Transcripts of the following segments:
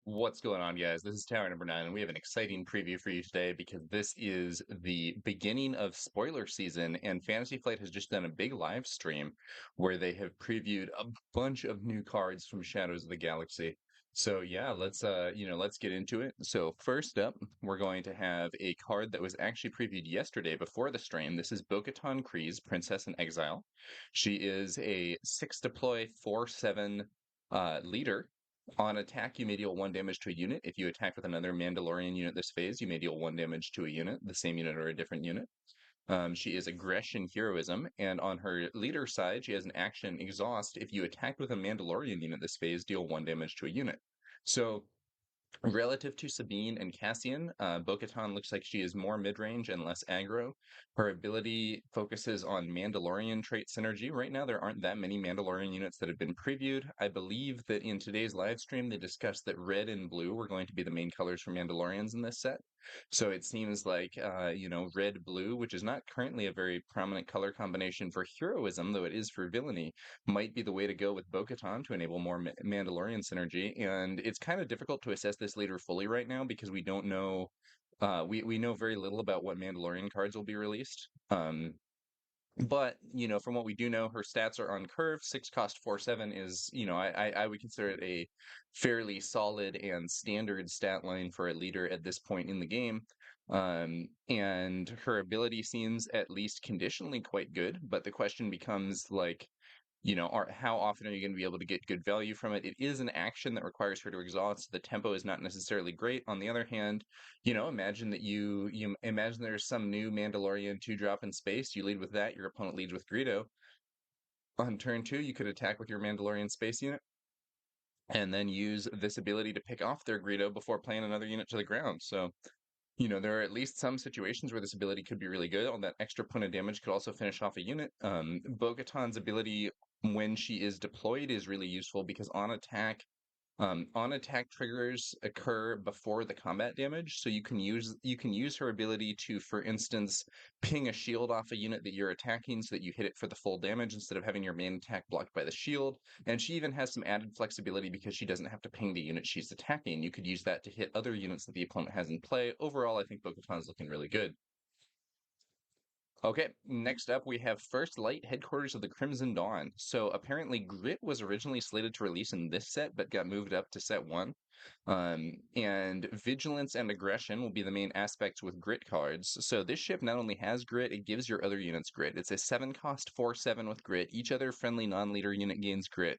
What's going on, guys? This is Tower number 9, and we have an exciting preview for you today because this is the beginning of spoiler season, and Fantasy Flight has just done a big live stream where they have previewed a bunch of new cards from Shadows of the Galaxy. So yeah, let's get into it. So first up, we're going to have a card that was actually previewed yesterday before the stream. This is Baton Cre Princess in Exile. She is a 6 deploy 4/7 leader. On attack, you may deal 1 damage to a unit. If you attack with another Mandalorian unit this phase, you may deal 1 damage to a unit, the same unit or a different unit. She is Aggression Heroism, and on her leader side, she has an action Exhaust. If you attack with a Mandalorian unit this phase, deal 1 damage to a unit. So relative to Sabine and Cassian, Bo-Katan looks like she is more mid-range and less aggro. Her ability focuses on Mandalorian trait synergy. Right now, there aren't that many Mandalorian units that have been previewed. I believe that in today's live stream, they discussed that red and blue were going to be the main colors for Mandalorians in this set. So it seems like, red-blue, which is not currently a very prominent color combination for heroism, though it is for villainy, might be the way to go with Bo-Katan to enable more Mandalorian synergy. And it's kind of difficult to assess this leader fully right now because we don't know. We know very little about what Mandalorian cards will be released. But from what we do know, her stats are on curve. 6 cost 4/7 is, I would consider it a fairly solid and standard stat line for a leader at this point in the game. And her ability seems at least conditionally quite good, but the question becomes like, how often are you going to be able to get good value from it? It is an action that requires her to exhaust. The tempo is not necessarily great. On the other hand, imagine that you imagine there's some new Mandalorian 2-drop in space. You lead with that. Your opponent leads with Greedo. On turn 2, you could attack with your Mandalorian space unit, and then use this ability to pick off their Greedo before playing another unit to the ground. So there are at least some situations where this ability could be really good. All that extra point of damage could also finish off a unit. Bo-Katan's ability when she is deployed is really useful because on attack triggers occur before the combat damage, so you can use her ability to, for instance, ping a shield off a unit that you're attacking so that you hit it for the full damage instead of having your main attack blocked by the shield. And she even has some added flexibility because she doesn't have to ping the unit she's attacking. You could use that to hit other units that the opponent has in play. Overall, I think Bo-Katan's looking really good. Okay, next up we have First Light, Headquarters of the Crimson Dawn. So apparently Grit was originally slated to release in this set, but got moved up to set 1. And Vigilance and Aggression will be the main aspects with Grit cards. So this ship not only has Grit, it gives your other units Grit. It's a 7 cost 4/7 with Grit. Each other friendly non-leader unit gains Grit.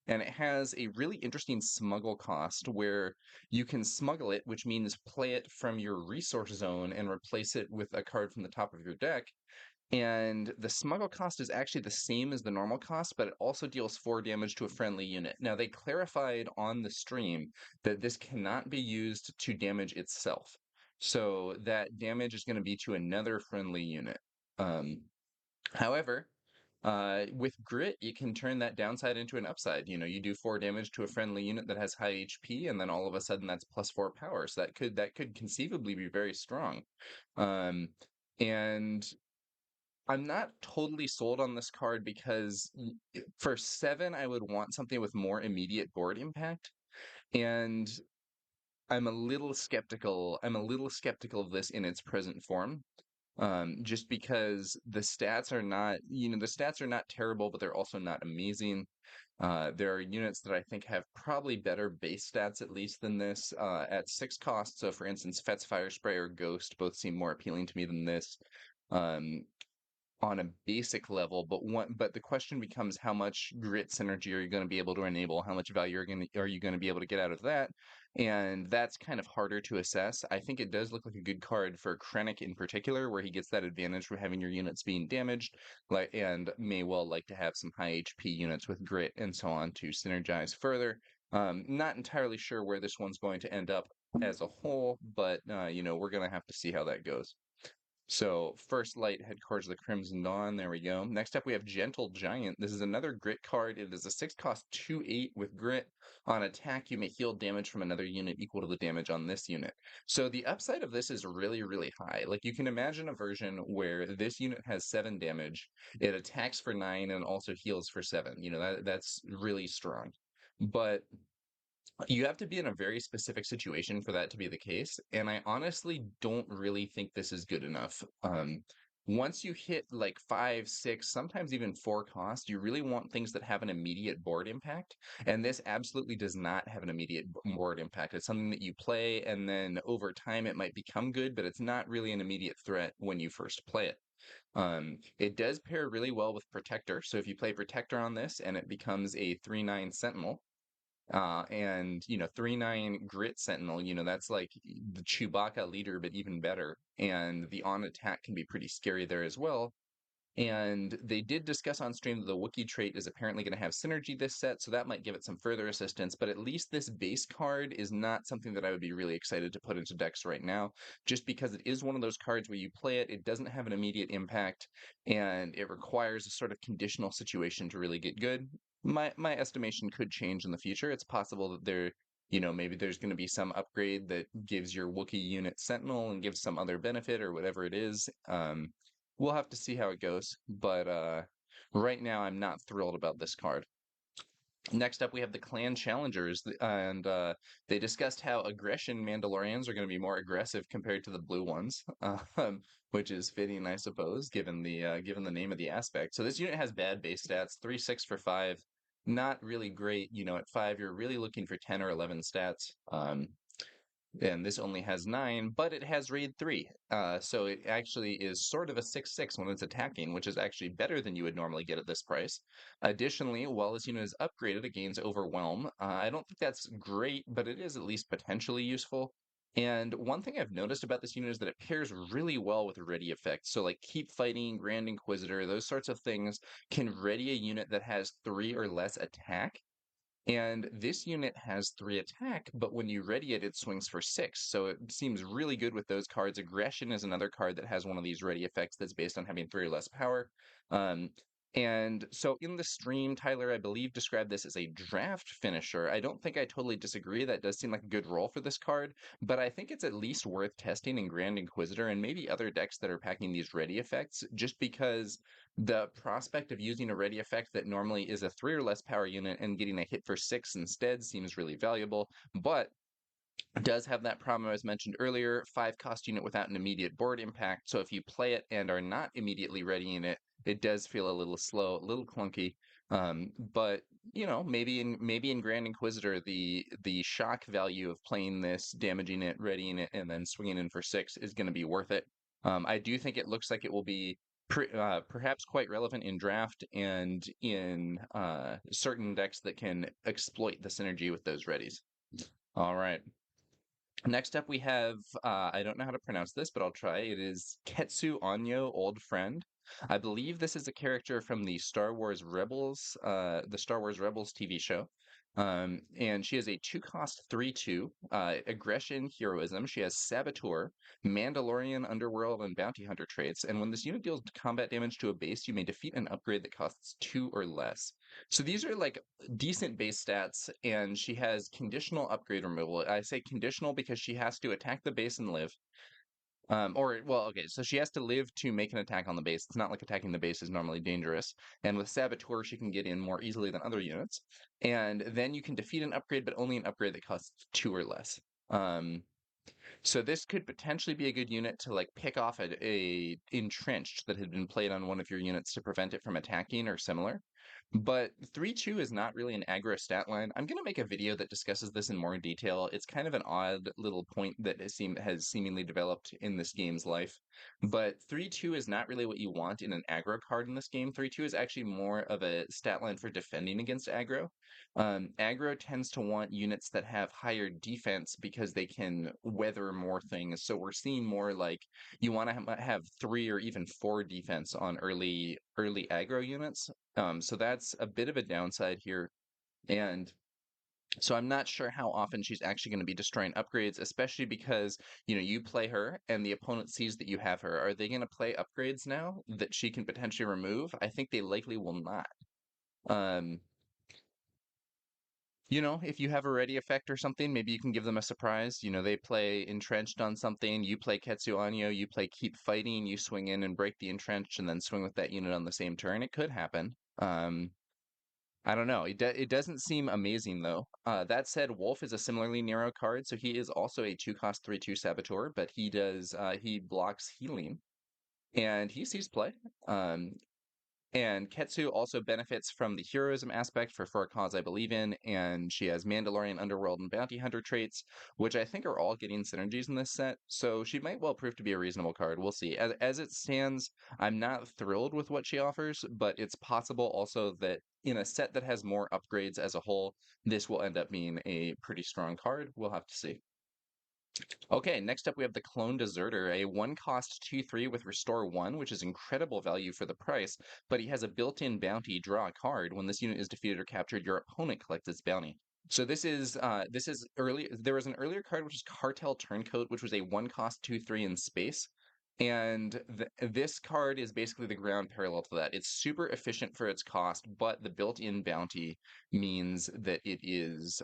And it has a really interesting smuggle cost where you can smuggle it, which means play it from your resource zone and replace it with a card from the top of your deck. And the smuggle cost is actually the same as the normal cost, but it also deals 4 damage to a friendly unit. Now, they clarified on the stream that this cannot be used to damage itself. So that damage is going to be to another friendly unit. However, with Grit, you can turn that downside into an upside. You do 4 damage to a friendly unit that has high HP, and then all of a sudden that's +4 power. So that could conceivably be very strong. And I'm not totally sold on this card because for 7, I would want something with more immediate board impact. And I'm a little skeptical. I'm a little skeptical of this in its present form. Just because the stats are not terrible, but they're also not amazing. There are units that I think have probably better base stats at least than this at 6 costs. So for instance, Fett's Fire Spray or Ghost both seem more appealing to me than this. Um, on a basic level, but the question becomes how much Grit synergy are you going to be able to enable? How much value are you going to be able to get out of that? And that's kind of harder to assess. I think it does look like a good card for Krennic in particular, where he gets that advantage for having your units being damaged, and may well like to have some high HP units with Grit and so on to synergize further. Not entirely sure where this one's going to end up as a whole, but we're going to have to see how that goes. So First Light, Headquarters of the Crimson Dawn. There we go. Next up, we have Gentle Giant. This is another Grit card. It is a 6 cost 2/8 with Grit. On attack, you may heal damage from another unit equal to the damage on this unit. So the upside of this is really, really high. Like you can imagine a version where this unit has 7 damage. It attacks for 9 and also heals for 7. That's really strong. But You have to be in a very specific situation for that to be the case, and I honestly don't really think this is good enough. Once you hit like 5, 6, sometimes even 4 cost, you really want things that have an immediate board impact, and this absolutely does not have an immediate board impact. It's something that you play, and then over time it might become good, but it's not really an immediate threat when you first play it. It does pair really well with Protector, so if you play Protector on this and it becomes a 3/9 Sentinel, and 3/9 Grit Sentinel, that's like the Chewbacca leader, but even better. And the on attack can be pretty scary there as well. And they did discuss on stream that the Wookiee trait is apparently going to have synergy this set, so that might give it some further assistance. But at least this base card is not something that I would be really excited to put into decks right now, just because it is one of those cards where you play it, it doesn't have an immediate impact, and it requires a sort of conditional situation to really get good. My estimation could change in the future. It's possible that maybe there's going to be some upgrade that gives your Wookiee unit Sentinel and gives some other benefit or whatever it is. We'll have to see how it goes, but right now I'm not thrilled about this card. Next up, we have the Clan Challengers, and they discussed how aggression Mandalorians are going to be more aggressive compared to the blue ones, which is fitting, I suppose, given the name of the aspect. So this unit has bad base stats, 3/6 for 5, not really great. At 5, you're really looking for 10 or 11 stats. And this only has 9, but it has raid 3. So it actually is sort of a 6/6 when it's attacking, which is actually better than you would normally get at this price. Additionally, while this unit is upgraded, it gains Overwhelm. I don't think that's great, but it is at least potentially useful. And one thing I've noticed about this unit is that it pairs really well with ready effects. So like Keep Fighting, Grand Inquisitor, those sorts of things can ready a unit that has 3 or less attack, and this unit has 3 attack, but when you ready it, it swings for 6. So it seems really good with those cards. Aggression is another card that has one of these ready effects that's based on having 3 or less power. Um, and so in the stream, Tyler, I believe, described this as a draft finisher. I don't think I totally disagree. That does seem like a good role for this card, but I think it's at least worth testing in Grand Inquisitor and maybe other decks that are packing these ready effects, just because the prospect of using a ready effect that normally is a 3 or less power unit and getting a hit for 6 instead seems really valuable, but does have that problem I was mentioned earlier, 5 cost unit without an immediate board impact. So if you play it and are not immediately readying it, it does feel a little slow, a little clunky. But maybe in Grand Inquisitor, the shock value of playing this, damaging it, readying it, and then swinging in for 6 is going to be worth it. I do think it looks like it will be perhaps quite relevant in draft and in certain decks that can exploit the synergy with those readies. All right. Next up, we have I don't know how to pronounce this, but I'll try. It is Ketsu Ono, Old Friend. I believe this is a character from the Star Wars Rebels TV show. And she is a 2-cost 3/2, aggression, heroism. She has Saboteur, Mandalorian, Underworld, and Bounty Hunter traits. And when this unit deals combat damage to a base, you may defeat an upgrade that costs 2 or less. So these are like decent base stats, and she has conditional upgrade removal. I say conditional because she has to attack the base and live. Okay, so she has to live to make an attack on the base. It's not like attacking the base is normally dangerous. And with Saboteur, she can get in more easily than other units. And then you can defeat an upgrade, but only an upgrade that costs 2 or less. So this could potentially be a good unit to like pick off a entrenched that had been played on one of your units to prevent it from attacking or similar. But 3/2 is not really an aggro stat line. I'm going to make a video that discusses this in more detail. It's kind of an odd little point that has seemingly developed in this game's life. But 3/2 is not really what you want in an aggro card in this game. 3/2 is actually more of a stat line for defending against aggro. Aggro tends to want units that have higher defense because they can weather more things. So we're seeing more like you want to have 3 or even 4 defense on early aggro units. So that's a bit of a downside here. And so I'm not sure how often she's actually going to be destroying upgrades, especially because, you play her and the opponent sees that you have her. Are they going to play upgrades now that she can potentially remove? I think they likely will not. Um, if you have a ready effect or something, maybe you can give them a surprise. They play entrenched on something, you play Ketsu Ono, you play Keep Fighting, you swing in and break the entrenched and then swing with that unit on the same turn. It could happen. I don't know. It doesn't seem amazing though. That said, Wolf is a similarly narrow card, so he is also a 2-cost 3/2 Saboteur, but he blocks healing and he sees play. Um, And Ketsu also benefits from the heroism aspect for a cause I believe in, and she has Mandalorian Underworld and Bounty Hunter traits, which I think are all getting synergies in this set. So she might well prove to be a reasonable card. We'll see. As it stands, I'm not thrilled with what she offers, but it's possible also that in a set that has more upgrades as a whole, this will end up being a pretty strong card. We'll have to see. Okay, next up we have the Clone Deserter, a 1-cost 2/3 with Restore 1, which is incredible value for the price, but he has a built-in bounty, draw a card. When this unit is defeated or captured, your opponent collects its bounty. So this is early. There was an earlier card which is Cartel Turncoat, which was a 1-cost 2/3 in space. And this card is basically the ground parallel to that. It's super efficient for its cost, but the built-in bounty means that it's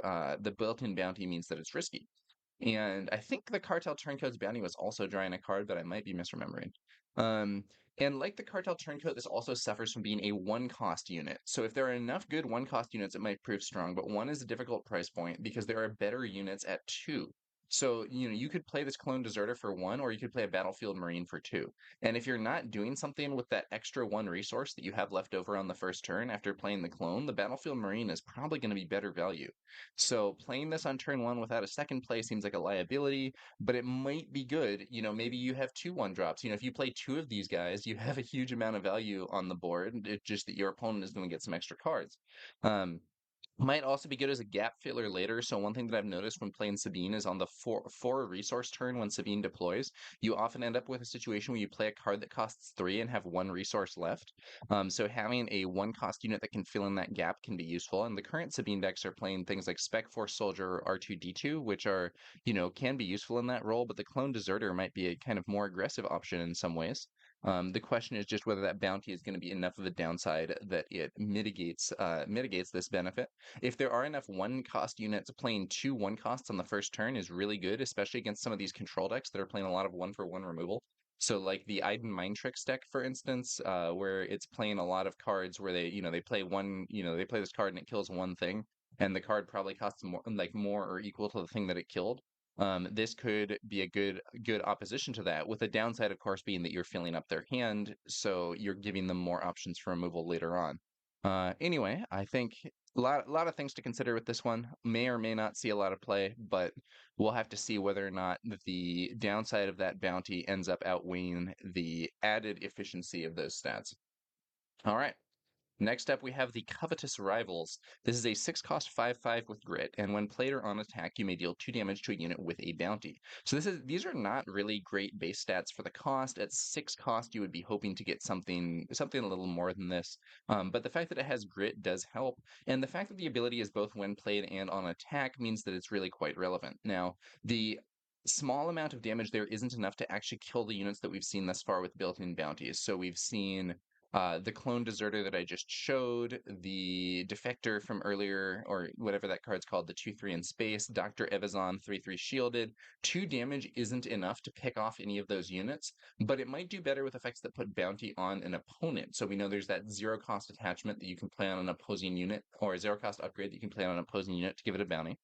risky. And I think the Cartel Turncoat's bounty was also drawing a card, but I might be misremembering. Um, and like the Cartel Turncoat, this also suffers from being a 1-cost unit. So if there are enough good 1-cost units, it might prove strong, but 1 is a difficult price point because there are better units at 2. So, you could play this Clone Deserter for 1, or you could play a Battlefield Marine for 2. And if you're not doing something with that extra 1 resource that you have left over on the first turn after playing the Clone, the Battlefield Marine is probably going to be better value. So playing this on turn 1 without a second play seems like a liability, but it might be good. Maybe you have 2 1-drops. If you play 2 of these guys, you have a huge amount of value on the board. It's just that your opponent is going to get some extra cards. Um, might also be good as a gap filler later. So one thing that I've noticed when playing Sabine is on the four resource turn when Sabine deploys, you often end up with a situation where you play a card that costs 3 and have 1 resource left. So having a 1-cost unit that can fill in that gap can be useful. And the current Sabine decks are playing things like Spec Force Soldier or R2D2, which can be useful in that role. But the Clone Deserter might be a kind of more aggressive option in some ways. The question is just whether that bounty is going to be enough of a downside that it mitigates this benefit. If there are enough 1-cost units, playing 2 1-costs on the first turn is really good, especially against some of these control decks that are playing a lot of 1-for-1 removal. So like the Iden Mind Tricks deck, for instance, where it's playing a lot of cards where they play they play this card and it kills one thing, and the card probably costs more or equal to the thing that it killed. This could be a good opposition to that, with the downside, of course, being that you're filling up their hand, so you're giving them more options for removal later on. Anyway, I think a lot of things to consider with this one. May or may not see a lot of play, but we'll have to see whether or not the downside of that bounty ends up outweighing the added efficiency of those stats. All right. Next up, we have the Covetous Rivals. This is a 6-cost 5/5 with grit, and when played or on attack, you may deal 2 damage to a unit with a bounty. So these are not really great base stats for the cost. At 6 cost, you would be hoping to get something a little more than this. But the fact that it has grit does help, and the fact that the ability is both when played and on attack means that it's really quite relevant. Now, the small amount of damage there isn't enough to actually kill the units that we've seen thus far with built-in bounties. So we've seen the Clone Deserter that I just showed, the Defector from earlier, or whatever that card's called, the 2/3 in space, Dr. Evazan 3/3 shielded. 2 damage isn't enough to pick off any of those units, but it might do better with effects that put bounty on an opponent. So we know there's that 0-cost attachment that you can play on an opposing unit, or a 0-cost upgrade that you can play on an opposing unit to give it a bounty.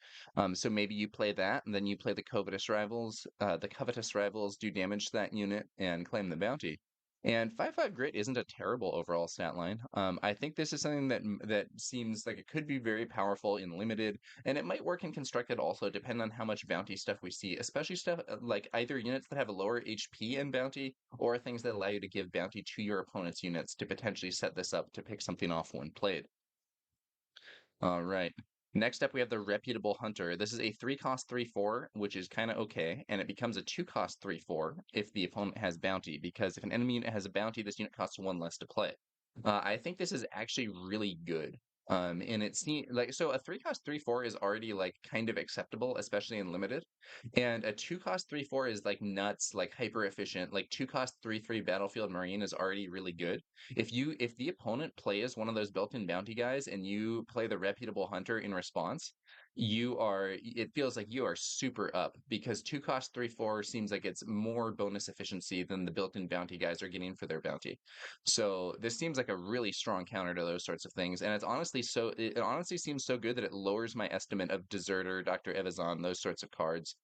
So maybe you play that, and then you play the Covetous Rivals. The Covetous Rivals do damage to that unit and claim the bounty. And 5/5 grit isn't a terrible overall stat line. I think this is something that seems like it could be very powerful in limited, and it might work in constructed also, depending on how much bounty stuff we see, especially stuff like either units that have a lower HP and bounty, or things that allow you to give bounty to your opponent's units to potentially set this up to pick something off when played. All right. Next up, we have the Reputable Hunter. This is a 3-cost 3/4, which is kind of okay, and it becomes a 2-cost 3/4 if the opponent has bounty, because if an enemy unit has a bounty, this unit costs 1 less to play. I think this is actually really good. And it seems like so a 3-cost 3/4 is already like kind of acceptable, especially in limited. And a 2-cost 3/4 is like nuts, like hyper efficient. Like 2-cost 3/3 Battlefield Marine is already really good. If the opponent plays one of those built-in bounty guys and you play the Reputable Hunter in response, it feels like you are super up because 2 cost 3/4 seems like it's more bonus efficiency than the built-in bounty guys are getting for their bounty. So this seems like a really strong counter to those sorts of things, and it honestly seems so good that it lowers my estimate of Deserter, Dr. Evazan, those sorts of cards.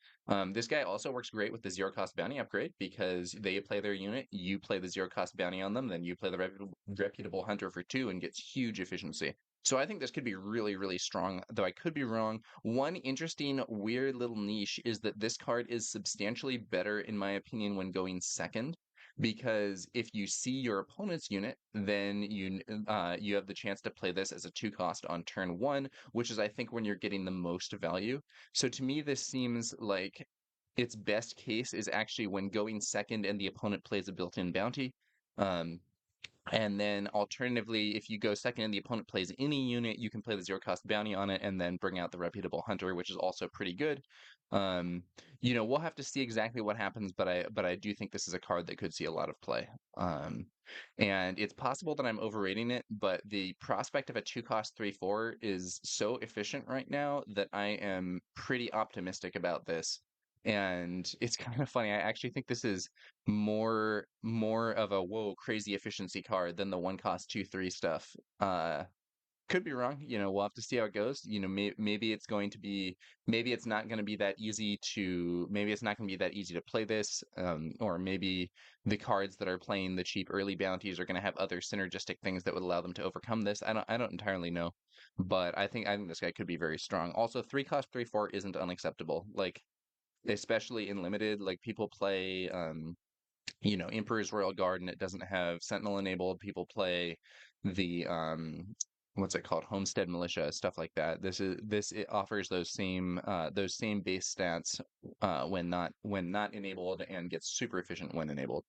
This guy also works great with the 0 cost bounty upgrade because they play their unit, you play the 0 cost bounty on them, then you play the reputable hunter for 2 and gets huge efficiency. So I think this could be really, really strong, though I could be wrong. One interesting, weird little niche is that this card is substantially better, in my opinion, when going second. Because if you see your opponent's unit, then you have the chance to play this as a 2 cost on turn 1, which is I think when you're getting the most value. So to me, this seems like its best case is actually when going second and the opponent plays a built-in bounty. Um, and then alternatively, if you go second and the opponent plays any unit, you can play the 0 cost bounty on it and then bring out the reputable hunter, which is also pretty good. Um, we'll have to see exactly what happens, but I do think this is a card that could see a lot of play. Um, and it's possible that I'm overrating it, but the prospect of a 2 cost 3/4 is so efficient right now that I am pretty optimistic about this. And it's kind of funny. I actually think this is more of a whoa crazy efficiency card than the 1 cost 2/3 stuff. Could be wrong. We'll have to see how it goes. Maybe it's going to be maybe it's not going to be that easy to maybe it's not going to be that easy to play this. Or maybe the cards that are playing the cheap early bounties are going to have other synergistic things that would allow them to overcome this. I don't entirely know, but I think this guy could be very strong. Also, 3 cost 3/4 isn't unacceptable. Like especially in limited, like people play Emperor's Royal Guard and it doesn't have Sentinel enabled. People play the what's it called? Homestead Militia, stuff like that. It offers those same base stats when not enabled and gets super efficient when enabled.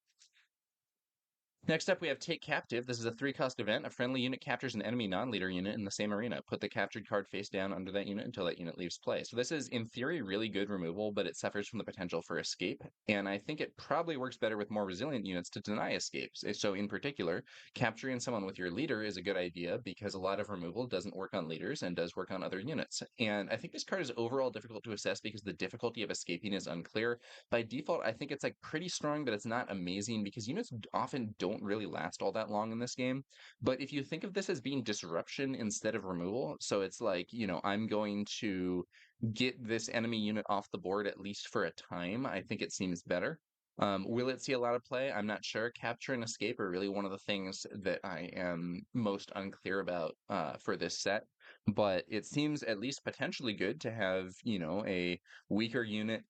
Next up, we have Take Captive. This is a 3 cost event. A friendly unit captures an enemy non-leader unit in the same arena. Put the captured card face down under that unit until that unit leaves play. So this is, in theory, really good removal, but it suffers from the potential for escape. And I think it probably works better with more resilient units to deny escapes. So in particular, capturing someone with your leader is a good idea because a lot of removal doesn't work on leaders and does work on other units. And I think this card is overall difficult to assess because the difficulty of escaping is unclear. By default, I think it's like pretty strong, but it's not amazing because units often don't really last all that long in this game. But if you think of this as being disruption instead of removal, so it's like, I'm going to get this enemy unit off the board at least for a time, I think it seems better. Will it see a lot of play? I'm not sure. Capture and escape are really one of the things that I am most unclear about for this set. But it seems at least potentially good to have, a weaker unit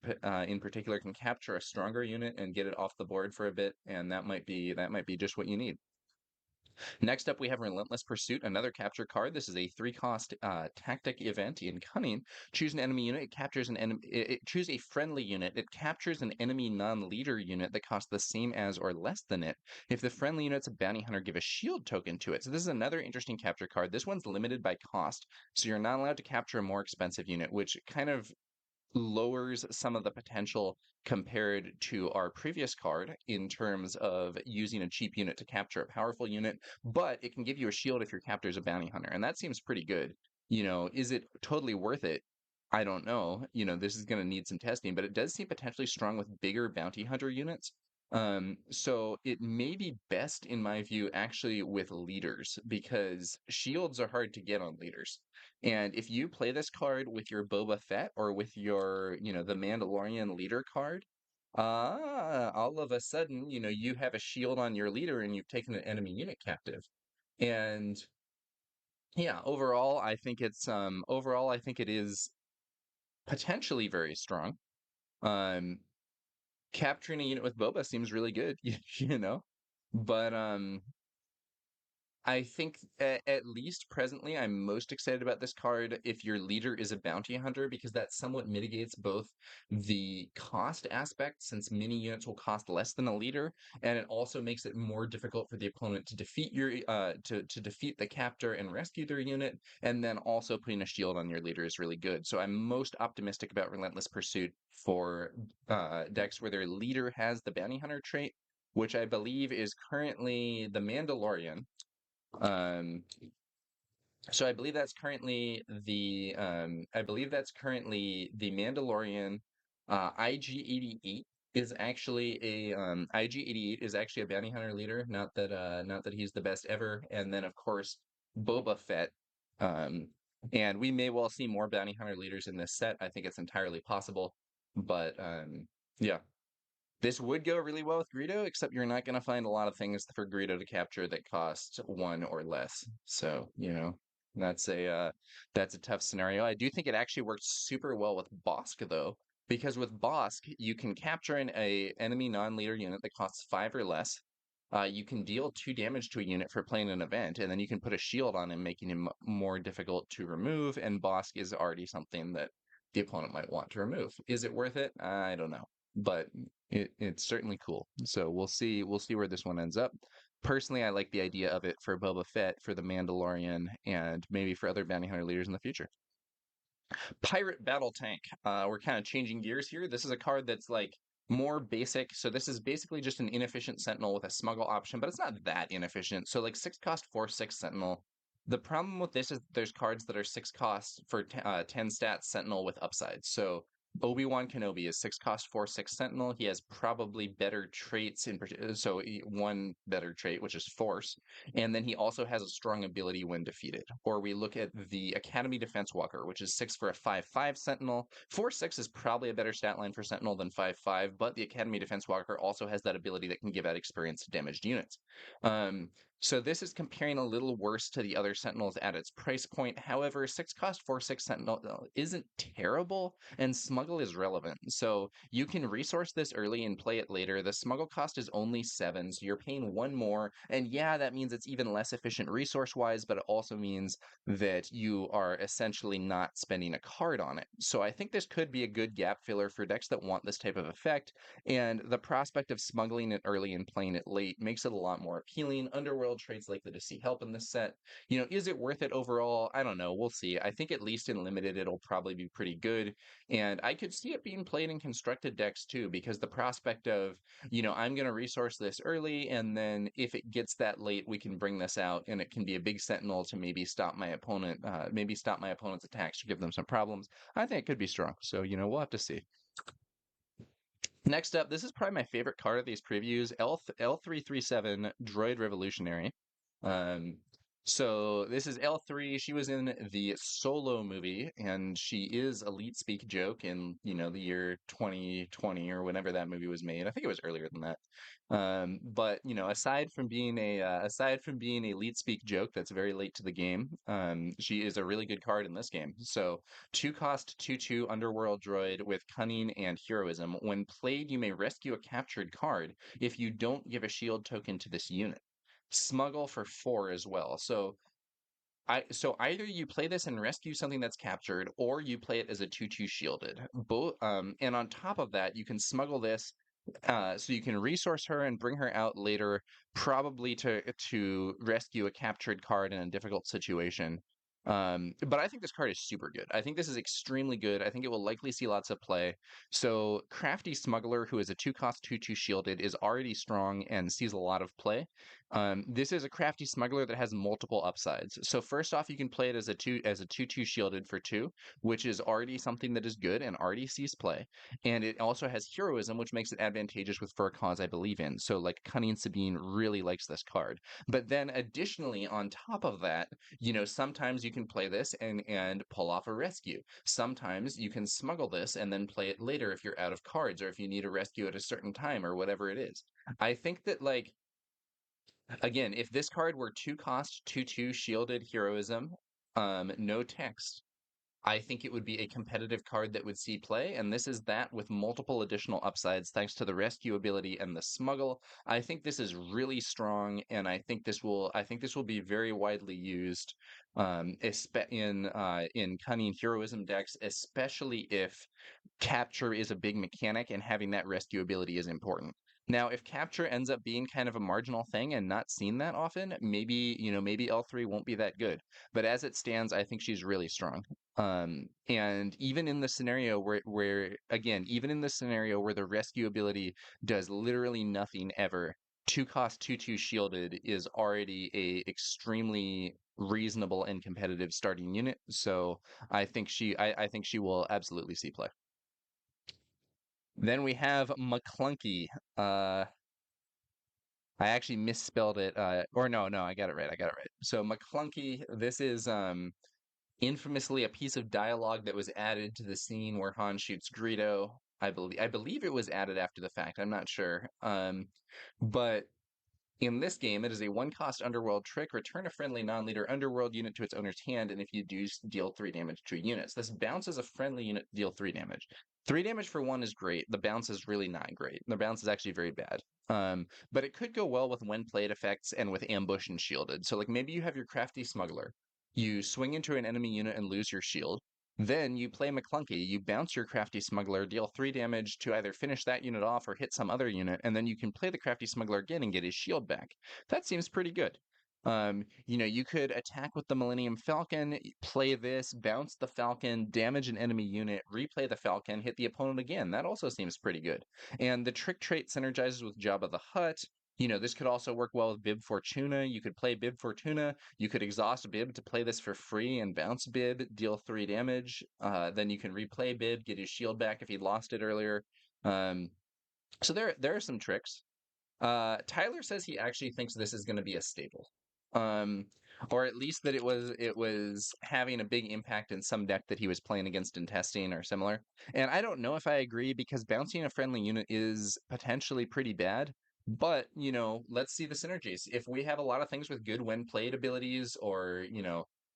in particular can capture a stronger unit and get it off the board for a bit, and that might be just what you need. Next up, we have Relentless Pursuit, another capture card. This is a 3 cost tactic event in Cunning. Choose an enemy unit. It captures an enemy. Choose a friendly unit. It captures an enemy non-leader unit that costs the same as or less than it. If the friendly unit's a bounty hunter, give a shield token to it. So this is another interesting capture card. This one's limited by cost, so you're not allowed to capture a more expensive unit, which kind of lowers some of the potential compared to our previous card in terms of using a cheap unit to capture a powerful unit, but it can give you a shield if your captor is a bounty hunter, and that seems pretty good. Is it totally worth it? I don't know. This is going to need some testing, but it does seem potentially strong with bigger bounty hunter units. So it may be best, in my view, actually with leaders because shields are hard to get on leaders. And if you play this card with your Boba Fett or with your, the Mandalorian leader card, all of a sudden, you have a shield on your leader and you've taken an enemy unit captive. And yeah, overall I think it is potentially very strong. Um, Capturing a unit with Boba seems really good, you know. But I think at least presently, I'm most excited about this card if your leader is a bounty hunter, because that somewhat mitigates both the cost aspect, since mini units will cost less than a leader, and it also makes it more difficult for the opponent to defeat to defeat the captor and rescue their unit, and then also putting a shield on your leader is really good. So I'm most optimistic about Relentless Pursuit for decks where their leader has the bounty hunter trait, which I believe is currently the Mandalorian. Um, So I believe that's currently the Mandalorian. IG-88 is actually a IG-88 is actually a bounty hunter leader. Not that he's the best ever. And then of course Boba Fett. Um, and we may well see more bounty hunter leaders in this set. I think it's entirely possible. But yeah. This would go really well with Greedo, except you're not going to find a lot of things for Greedo to capture that cost one or less. So, that's a tough scenario. I do think it actually works super well with Bosk though, because with Bosk, you can capture an enemy non-leader unit that costs five or less. You can deal two damage to a unit for playing an event, and then you can put a shield on him, making him more difficult to remove. And Bosk is already something that the opponent might want to remove. Is it worth it? I don't know, but it's certainly cool. So we'll see where this one ends up. Personally, I like the idea of it for Boba Fett, for the Mandalorian, and maybe for other bounty hunter leaders in the future. Pirate Battle Tank. We're kind of changing gears here. This is a card that's like more basic. So this is basically just an inefficient Sentinel with a smuggle option, but it's not that inefficient. So like 6 cost 4/6 Sentinel. The problem with this is there's cards that are 6 costs for 10 stats Sentinel with upside. So Obi-Wan Kenobi is 6 cost 4/6 Sentinel. He has probably better traits in so one better trait, which is Force, and then he also has a strong ability when defeated. Or we look at the Academy Defense Walker, which is 6 for a 5/5 Sentinel. 4/6 is probably a better stat line for Sentinel than 5/5, but the Academy Defense Walker also has that ability that can give out experience to damaged units. Um, so this is comparing a little worse to the other Sentinels at its price point. However, 6 cost 4/6 Sentinel isn't terrible, and Smuggle is relevant. So you can resource this early and play it later. The Smuggle cost is only 7, so you're paying one more. And yeah, that means it's even less efficient resource-wise, but it also means that you are essentially not spending a card on it. So I think this could be a good gap filler for decks that want this type of effect, and the prospect of smuggling it early and playing it late makes it a lot more appealing. Underworld trades likely to see help in this set. Is it worth it overall? I don't know. We'll see. I think at least in limited, it'll probably be pretty good. And I could see it being played in constructed decks too, because the prospect of, I'm going to resource this early, and then if it gets that late, we can bring this out, and it can be a big sentinel to maybe stop my opponent's attacks or give them some problems. I think it could be strong. So, we'll have to see. Next up, this is probably my favorite card of these previews, L337 Droid Revolutionary. Um, so this is L3. She was in the Solo movie, and she is Elite Speak joke in, the year 2020 or whenever that movie was made. I think it was earlier than that. But aside from being a Elite Speak joke that's very late to the game, she is a really good card in this game. So 2 cost 2/2 Underworld Droid with Cunning and Heroism. When played, you may rescue a captured card if you don't give a shield token to this unit. Smuggle for 4 as well. So either you play this and rescue something that's captured, or you play it as a 2/2 shielded. Both and on top of that, you can smuggle this so you can resource her and bring her out later, probably to rescue a captured card in a difficult situation. But I think this card is super good. I think this is extremely good. I think it will likely see lots of play. So Crafty Smuggler, who is a 2 cost 2/2 shielded, is already strong and sees a lot of play. This is a Crafty Smuggler that has multiple upsides. So first off, you can play it as a 2/2 shielded for 2, which is already something that is good and already sees play. And it also has Heroism, which makes it advantageous for a cause I believe in. So like Cunning Sabine really likes this card. But then additionally, on top of that, sometimes you can play this and pull off a rescue. Sometimes you can smuggle this and then play it later if you're out of cards or if you need a rescue at a certain time or whatever it is. I think that again, if this card were 2 cost 2/2 shielded heroism, no text, I think it would be a competitive card that would see play, and this is that with multiple additional upsides thanks to the rescue ability and the smuggle. I think this is really strong, and I think this will be very widely used in cunning heroism decks, especially if capture is a big mechanic and having that rescue ability is important. Now, if capture ends up being kind of a marginal thing and not seen that often, maybe L3 won't be that good. But as it stands, I think she's really strong. And even in the scenario where again, even in the scenario where the rescue ability does literally nothing ever, two cost 2/2 shielded is already a extremely reasonable and competitive starting unit. So I think she will absolutely see play. Then we have MClunky. I actually misspelled it. Or no, I got it right. I got it right. So MClunky, this is infamously a piece of dialogue that was added to the scene where Han shoots Greedo. I believe it was added after the fact. I'm not sure. But in this game, it is a one-cost underworld trick. Return a friendly non-leader underworld unit to its owner's hand, and if you do, deal 3 damage to units. This bounces a friendly unit, deal 3 damage. 3 damage for 1 is great. The bounce is really not great. The bounce is actually very bad. But it could go well with when played effects and with ambush and shielded. So like maybe you have your crafty smuggler. You swing into an enemy unit and lose your shield. Then you play MClunky, you bounce your crafty smuggler, deal 3 damage to either finish that unit off or hit some other unit, and then you can play the crafty smuggler again and get his shield back. That seems pretty good. You could attack with the Millennium Falcon, play this, bounce the Falcon, damage an enemy unit, replay the Falcon, hit the opponent again. That also seems pretty good. And the trick trait synergizes with Jabba the Hutt. This could also work well with Bib Fortuna. You could play Bib Fortuna. You could exhaust Bib to play this for free and bounce Bib, deal 3 damage. Then you can replay Bib, get his shield back if he lost it earlier. Um, so there are some tricks. Tyler says he actually thinks this is going to be a staple, um, or at least that it was having a big impact in some deck that he was playing against in testing or similar. And I don't know if I agree because bouncing a friendly unit is potentially pretty bad. But let's see the synergies. If we have a lot of things with good when played abilities, or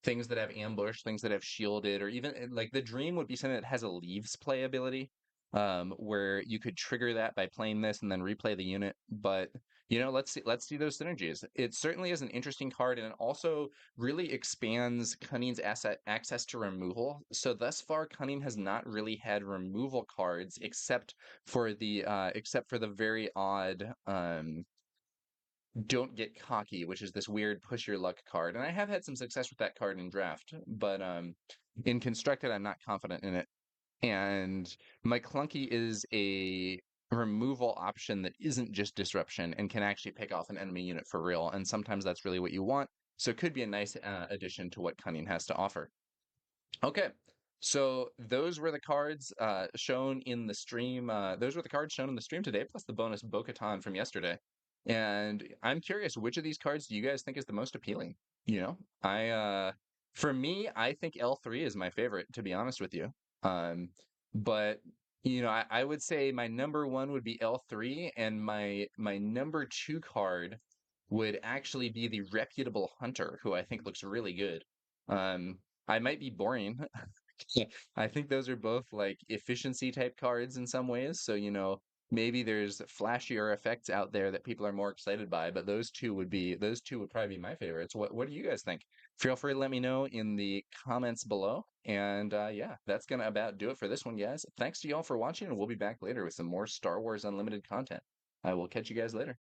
things that have ambush, things that have shielded, or even like the dream would be something that has a leaves play ability where you could trigger that by playing this and then replay the unit. But let's see those synergies. It certainly is an interesting card, and it also really expands Cunning's access to removal. So thus far, Cunning has not really had removal cards except for the very odd Don't Get Cocky, which is this weird push your luck card. And I have had some success with that card in draft, but in constructed, I'm not confident in it. And McClunky is a removal option that isn't just disruption and can actually pick off an enemy unit for real. And sometimes that's really what you want. So it could be a nice addition to what Cunning has to offer. Okay. So those were the cards shown in the stream. Those were the cards shown in the stream today, plus the bonus Bo-Katan from yesterday. And I'm curious, which of these cards do you guys think is the most appealing? For me, I think L3 is my favorite, to be honest with you. But I would say my number one would be L3, and my number two card would actually be the Reputable Hunter, who I think looks really good. Um, I might be boring. I think those are both like efficiency type cards in some ways. So, maybe there's flashier effects out there that people are more excited by, but those two would probably be my favorites. What do you guys think? Feel free to let me know in the comments below. And yeah, that's gonna about do it for this one, guys. Thanks to y'all for watching, and we'll be back later with some more Star Wars Unlimited content. I will catch you guys later.